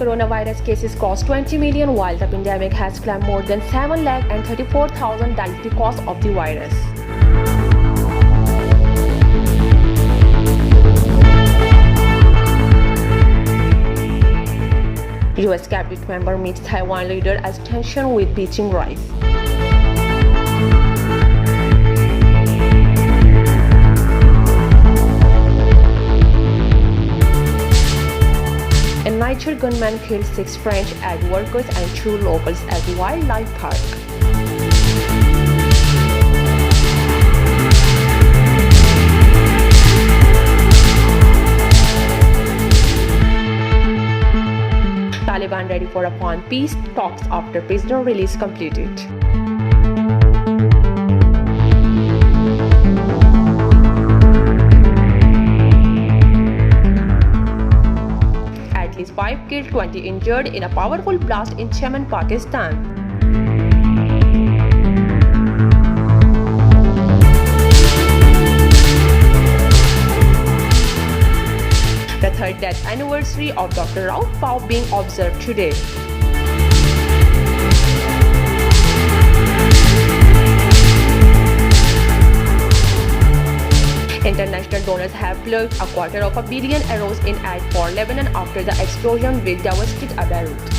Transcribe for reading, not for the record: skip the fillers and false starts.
coronavirus cases crossed 20 million, while the pandemic has claimed more than 7,34,000 died because of the virus. US cabinet member meets Taiwan leader as tension with Beijing rise. In Niger, gunmen killed 6 French aid workers and 2 locals at the wildlife park. Taliban ready for upon peace talks after prisoner release completed. At least 5 killed, 20 injured in a powerful blast in Chaman, Pakistan. The 3rd death anniversary of Dr. Ruth Pfau being observed today. International donors have pledged $250 million in aid for Lebanon after the explosion which devastated Beirut.